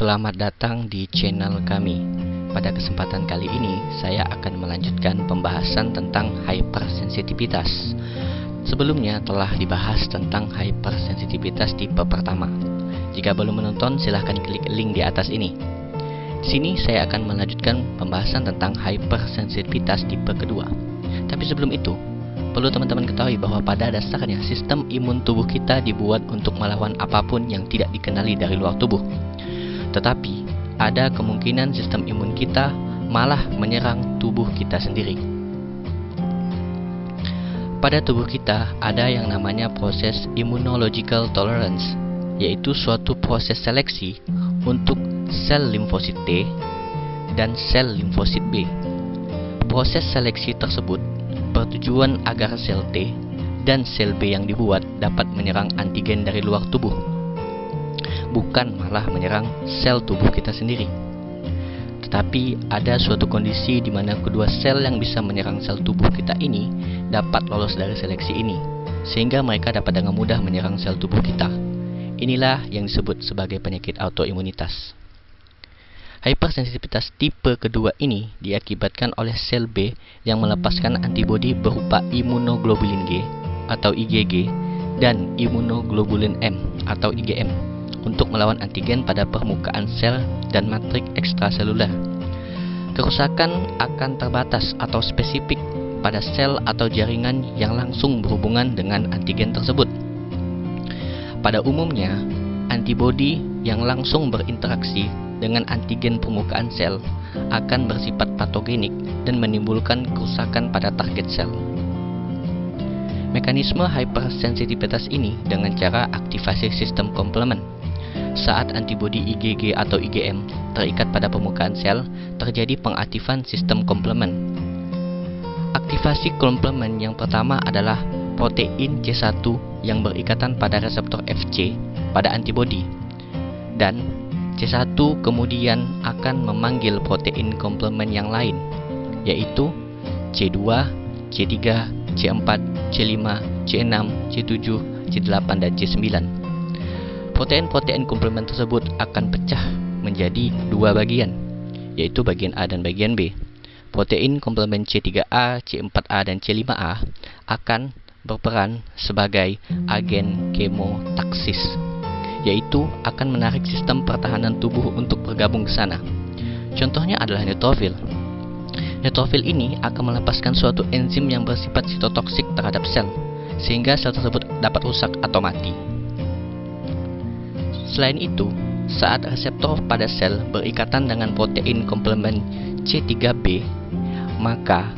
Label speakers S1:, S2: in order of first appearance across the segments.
S1: Selamat datang di channel kami. Pada kesempatan kali ini, saya akan melanjutkan pembahasan tentang hypersensitivitas. Sebelumnya telah dibahas tentang hypersensitivitas tipe pertama. Jika belum menonton, silahkan klik link di atas ini. Di sini saya akan melanjutkan pembahasan tentang hypersensitivitas tipe kedua. Tapi sebelum itu, perlu teman-teman ketahui bahwa pada dasarnya sistem imun tubuh kita dibuat untuk melawan apapun yang tidak dikenali dari luar tubuh. Tetapi, ada kemungkinan sistem imun kita malah menyerang tubuh kita sendiri. Pada tubuh kita ada yang namanya proses immunological tolerance, yaitu suatu proses seleksi untuk sel limfosit T dan sel limfosit B. Proses seleksi tersebut bertujuan agar sel T dan sel B yang dibuat dapat menyerang antigen dari luar tubuh, bukan malah menyerang sel tubuh kita sendiri. Tetapi ada suatu kondisi di mana kedua sel yang bisa menyerang sel tubuh kita ini dapat lolos dari seleksi ini, sehingga mereka dapat dengan mudah menyerang sel tubuh kita. Inilah yang disebut sebagai penyakit autoimunitas. Hypersensitivitas tipe kedua ini diakibatkan oleh sel B yang melepaskan antibodi berupa imunoglobulin G atau IgG dan imunoglobulin M atau IgM untuk melawan antigen pada permukaan sel dan matrik ekstraseluler. Kerusakan akan terbatas atau spesifik pada sel atau jaringan yang langsung berhubungan dengan antigen tersebut. Pada umumnya, antibodi yang langsung berinteraksi dengan antigen permukaan sel akan bersifat patogenik dan menimbulkan kerusakan pada target sel. Mekanisme hypersensitivitas ini dengan cara aktivasi sistem komplement. Saat antibodi IgG atau IgM terikat pada permukaan sel, terjadi pengaktifan sistem komplement. Aktivasi komplement yang pertama adalah protein C1 yang berikatan pada reseptor Fc pada antibodi, dan C1 kemudian akan memanggil protein komplement yang lain, yaitu C2, C3, C4, C5, C6, C7, C8, dan C9. Protein-protein komplement tersebut akan pecah menjadi dua bagian, yaitu bagian A dan bagian B. Protein komplement C3A, C4A, dan C5A akan berperan sebagai agen kemotaksis, yaitu akan menarik sistem pertahanan tubuh untuk bergabung ke sana. Contohnya adalah neutrofil. Neutrofil ini akan melepaskan suatu enzim yang bersifat sitotoksik terhadap sel, sehingga sel tersebut dapat rusak atau mati. Selain itu, saat reseptor pada sel berikatan dengan protein komplement C3b, maka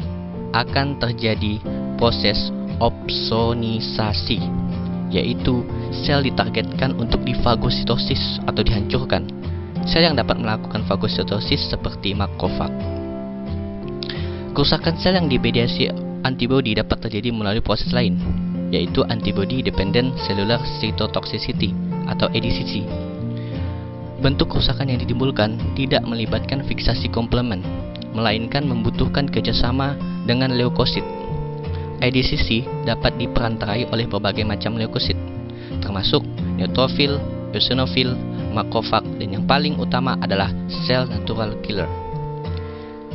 S1: akan terjadi proses opsonisasi, yaitu sel ditargetkan untuk difagositosis atau dihancurkan. Sel yang dapat melakukan fagositosis seperti makrofag. Kerusakan sel yang dimediasi antibodi dapat terjadi melalui proses lain, yaitu antibody dependent cellular cytotoxicity atau ADCC. Bentuk kerusakan yang ditimbulkan tidak melibatkan fiksasi komplement, melainkan membutuhkan kerjasama dengan leukosit. ADCC dapat diperantarai oleh berbagai macam leukosit, termasuk neutrofil, eosinofil, makrofag, dan yang paling utama adalah sel natural killer.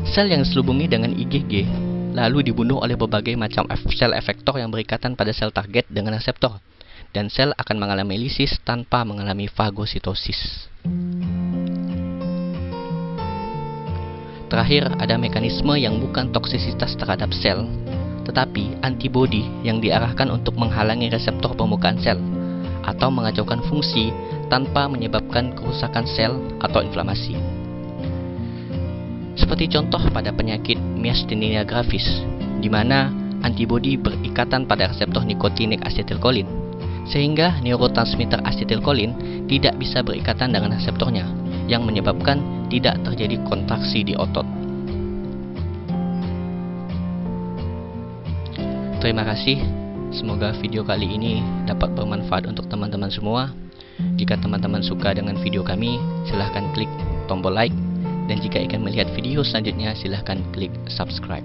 S1: Sel yang diselubungi dengan IgG lalu dibunuh oleh berbagai macam sel efektor yang berikatan pada sel target dengan reseptor, dan sel akan mengalami lisis tanpa mengalami fagositosis. Terakhir, ada mekanisme yang bukan toksisitas terhadap sel, tetapi antibodi yang diarahkan untuk menghalangi reseptor permukaan sel atau mengacaukan fungsi tanpa menyebabkan kerusakan sel atau inflamasi. Seperti contoh pada penyakit myasthenia gravis, di mana antibodi berikatan pada reseptor nikotinik asetilkolin, sehingga neurotransmitter asetilkolin tidak bisa berikatan dengan reseptornya, yang menyebabkan tidak terjadi kontraksi di otot. Terima kasih. Semoga video kali ini dapat bermanfaat untuk teman-teman semua. Jika teman-teman suka dengan video kami, silahkan klik tombol like. Dan jika ingin melihat video selanjutnya, silahkan klik subscribe.